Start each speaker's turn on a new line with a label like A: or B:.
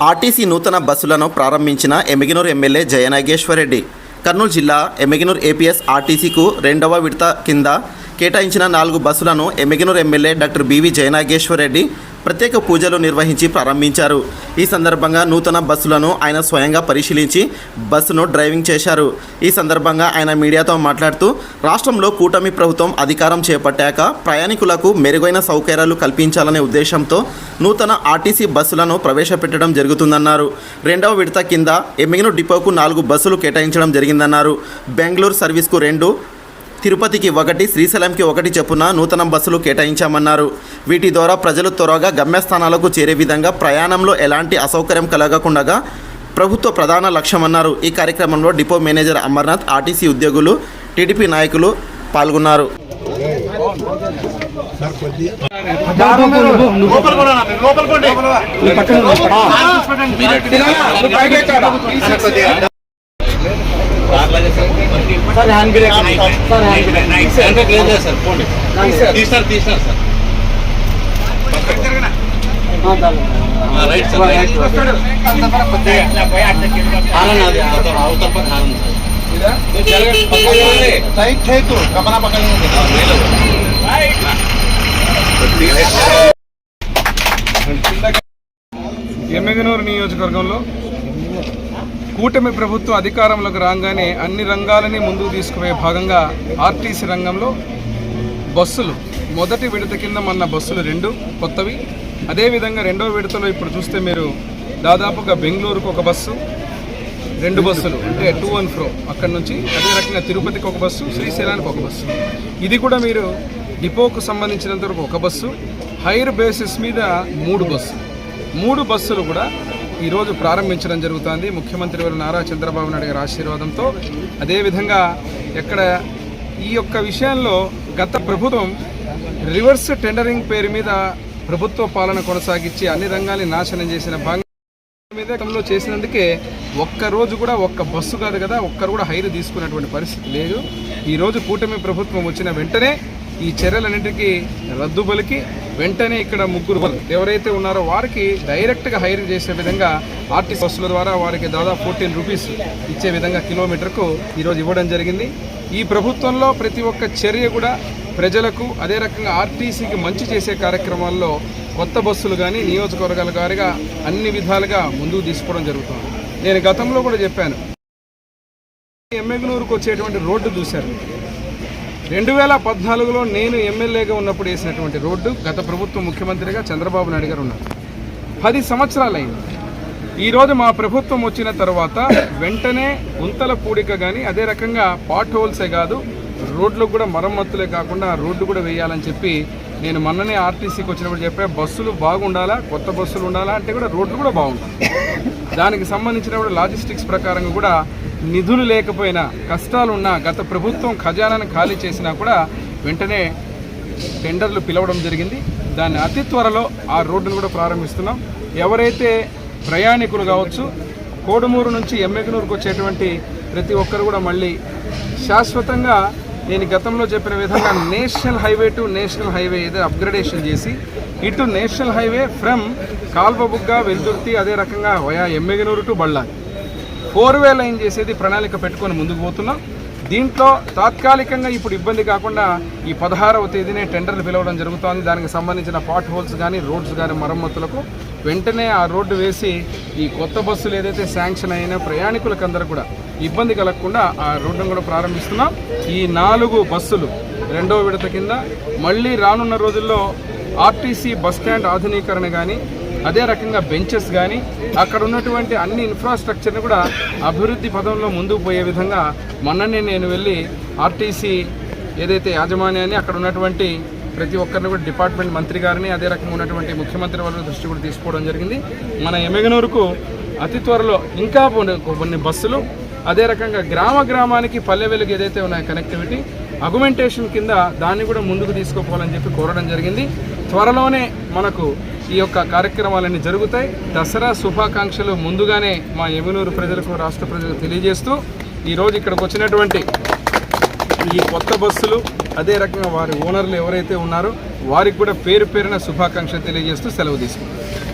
A: RTC నూతన బస్సులను ప్రారంభించిన ఎమ్మిగనూరు ఎమ్మెల్యే జయనాగేశ్వర్ రెడ్డి. కర్నూలు జిల్లా ఎమ్మిగనూరు ఏపీఎస్ ఆర్టీసీకు రెండవ విడత కింద కేటాయించిన 4 బస్సులను Yemmiganur MLA doctor B V Jayanageswar Reddy ప్రత్యేక పూజలు నిర్వహించి ప్రారంభించారు. ఈ సందర్భంగా నూతన బస్సులను ఆయన స్వయంగా పరిశీలించి బస్సును డ్రైవింగ్ చేశారు. ఈ సందర్భంగా ఆయన మీడియాతో మాట్లాడుతూ రాష్ట్రంలో కూటమి ప్రభుత్వం అధికారం చేపట్టాక ప్రయాణికులకు మెరుగైన సౌకర్యాలు కల్పించాలనే ఉద్దేశంతో నూతన ఆర్టీసీ బస్సులను ప్రవేశపెట్టడం జరుగుతుందన్నారు. రెండవ విడత కింద ఎమ్మిగనూరు డిపోకు 4 బస్సులు కేటాయించడం జరిగిందన్నారు. బెంగళూరు సర్వీస్కు 2, తిరుపతికి 1, శ్రీశైలంకి 1 చొప్పున నూతన బస్సులు కేటాయించామన్నారు. వీటి ద్వారా ప్రజలు త్వరగా గమ్యస్థానాలకు చేరే విధంగా ప్రయాణంలో ఎలాంటి అసౌకర్యం కలగకుండా ప్రభుత్వ ప్రధాన లక్ష్యమన్నారు. ఈ కార్యక్రమంలో డిపో మేనేజర్ అమర్నాథ్, ఆర్టీసీ ఉద్యోగులు, టీడీపీ నాయకులు పాల్గొన్నారు.
B: Sir hand brake sir hand brake sir clear है सर फोन तीसरा सर हां हां राइट सर हारन आदि अवतर पर हारन राइट है तो कपड़ा पकड़ने
C: ఎమ్మిగనూరు నియోజకవర్గంలో కూటమి ప్రభుత్వం అధికారంలోకి రాగానే అన్ని రంగాలని ముందుకు తీసుకుపోయే భాగంగా ఆర్టీసీ రంగంలో బస్సులు మొదటి విడత కింద మన బస్సులు 2 కొత్తవి, అదేవిధంగా రెండవ విడతలో ఇప్పుడు చూస్తే మీరు దాదాపుగా బెంగళూరుకు 1 బస్సు, 2 బస్సులు అంటే 2 and fro అక్కడి నుంచి, అదే రకంగా తిరుపతికి 1 బస్సు, శ్రీశైలానికి 1 బస్సు. ఇది కూడా మీరు డిపోకు సంబంధించినంత వరకు 1 బస్సు, హైర్ బేసిస్ మీద 3 బస్సులు కూడా ఈరోజు ప్రారంభించడం జరుగుతుంది. ముఖ్యమంత్రి వారు నారా చంద్రబాబు నాయుడు గారి ఆశీర్వాదంతో. అదేవిధంగా ఎక్కడ ఈ యొక్క విషయంలో గత ప్రభుత్వం రివర్స్ టెండరింగ్ పేరు మీద ప్రభుత్వ పాలన కొనసాగించి అన్ని రంగాల్ని నాశనం చేసిన భాగం మీద గతంలో చేసినందుకే ఒక్కరోజు కూడా 1 బస్సు కాదు కదా, ఒక్కరు కూడా హైర్ తీసుకున్నటువంటి పరిస్థితి లేదు. ఈరోజు కూటమి ప్రభుత్వం వచ్చిన వెంటనే ఈ చర్యలన్నింటికీ రద్దు పలికి వెంటనే ఇక్కడ 3 ఎవరైతే ఉన్నారో వారికి డైరెక్ట్గా హైర్ చేసే విధంగా ఆర్టీసీ బస్సుల ద్వారా వారికి దాదాపు 14 రూపీస్ ఇచ్చే విధంగా కిలోమీటర్కు ఈరోజు ఇవ్వడం జరిగింది. ఈ ప్రభుత్వంలో ప్రతి ఒక్క చర్య కూడా ప్రజలకు, అదే రకంగా ఆర్టీసీకి మంచి చేసే కార్యక్రమాల్లో కొత్త బస్సులు కానీ నియోజకవర్గాల గారిగా అన్ని విధాలుగా ముందుకు తీసుకోవడం జరుగుతుంది. నేను గతంలో కూడా చెప్పాను, ఎమ్మిగనూరుకు వచ్చేటువంటి రోడ్డు చూశారు. 2014లో నేను ఎమ్మెల్యేగా ఉన్నప్పుడు వేసినటువంటి రోడ్డు గత ప్రభుత్వం ముఖ్యమంత్రిగా చంద్రబాబు నాయుడు గారు ఉన్నారు. 10 సంవత్సరాలైంది. ఈరోజు మా ప్రభుత్వం వచ్చిన తర్వాత వెంటనే గుంతల పూడిక కానీ, అదే రకంగా పాట్ హోల్సే కాదు రోడ్లకు కూడా మరమ్మతులే కాకుండా రోడ్డు కూడా వేయాలని చెప్పి నేను మొన్ననే ఆర్టీసీకి వచ్చినప్పుడు చెప్పా. బస్సులు బాగుండాలా, కొత్త బస్సులు ఉండాలా అంటే కూడా రోడ్లు కూడా బాగుండాలి. దానికి సంబంధించిన కూడా లాజిస్టిక్స్ ప్రకారంగా కూడా నిధులు లేకపోయినా, కష్టాలున్నా, గత ప్రభుత్వం ఖజానాను ఖాళీ చేసినా కూడా వెంటనే టెండర్లు పిలవడం జరిగింది. దాన్ని అతి త్వరలో ఆ రోడ్డును కూడా ప్రారంభిస్తున్నాం. ఎవరైతే ప్రయాణికులు కావచ్చు, కోడుమూరు నుంచి ఎమ్మిగనూరుకు వచ్చేటువంటి ప్రతి ఒక్కరు కూడా మళ్ళీ శాశ్వతంగా నేను గతంలో చెప్పిన విధంగా national highway to national highway ఏదో అప్గ్రేడేషన్ చేసి ఇటు national highway from Kalvabugga, Veldurthi, అదే రకంగా వయా ఎమ్మిగనూరు టు బళ్ళారి 4-వే లైన్ చేసేది ప్రణాళిక పెట్టుకొని ముందుకు పోతున్నాం. దీంట్లో తాత్కాలికంగా ఇప్పుడు ఇబ్బంది కాకుండా ఈ 16వ తేదీనే టెండర్లు పిలవడం జరుగుతోంది. దానికి సంబంధించిన పాట్ హోల్స్ కానీ రోడ్స్ కానీ మరమ్మతులకు వెంటనే ఆ రోడ్డు వేసి ఈ కొత్త బస్సులు ఏదైతే శాంక్షన్ అయినా ప్రయాణికులకు అందరూ కూడా ఇబ్బంది కలగకుండా ఆ రోడ్డును కూడా ప్రారంభిస్తున్నాం. ఈ 4 బస్సులు రెండవ విడత కింద మళ్ళీ రానున్న రోజుల్లో ఆర్టీసీ బస్టాండ్ ఆధునీకరణ కానీ, అదే రకంగా బెంచెస్ కానీ, అక్కడ ఉన్నటువంటి అన్ని ఇన్ఫ్రాస్ట్రక్చర్ని కూడా అభివృద్ధి పదంలో ముందుకు పోయే విధంగా మొన్ననే నేను వెళ్ళి ఆర్టీసీ ఏదైతే యాజమాన్యాన్ని, అక్కడ ఉన్నటువంటి ప్రతి ఒక్కరిని కూడా డిపార్ట్మెంట్ మంత్రి గారిని, అదే రకంగా ఉన్నటువంటి ముఖ్యమంత్రి వాళ్ళ దృష్టి కూడా తీసుకోవడం జరిగింది. మన ఎమ్మిగనూరుకు అతి త్వరలో ఇంకా కొన్ని బస్సులు, అదే రకంగా గ్రామానికి పల్లె వెలుగు ఏదైతే ఉన్నాయో కనెక్టివిటీ అగ్మెంటేషన్ కింద దాన్ని కూడా ముందుకు తీసుకుపోవాలని చెప్పి కోరడం జరిగింది. త్వరలోనే మనకు ఈ యొక్క కార్యక్రమాలన్నీ జరుగుతాయి. దసరా శుభాకాంక్షలు ముందుగానే మా ఎమ్మిగనూరు ప్రజలకు, రాష్ట్ర ప్రజలకు తెలియజేస్తూ ఈరోజు ఇక్కడికి వచ్చినటువంటి ఈ కొత్త బస్సులు, అదే రకంగా వారి ఓనర్లు ఎవరైతే ఉన్నారో వారికి కూడా పేరు పేరున శుభాకాంక్షలు తెలియజేస్తూ సెలవు తీసుకుంటాం.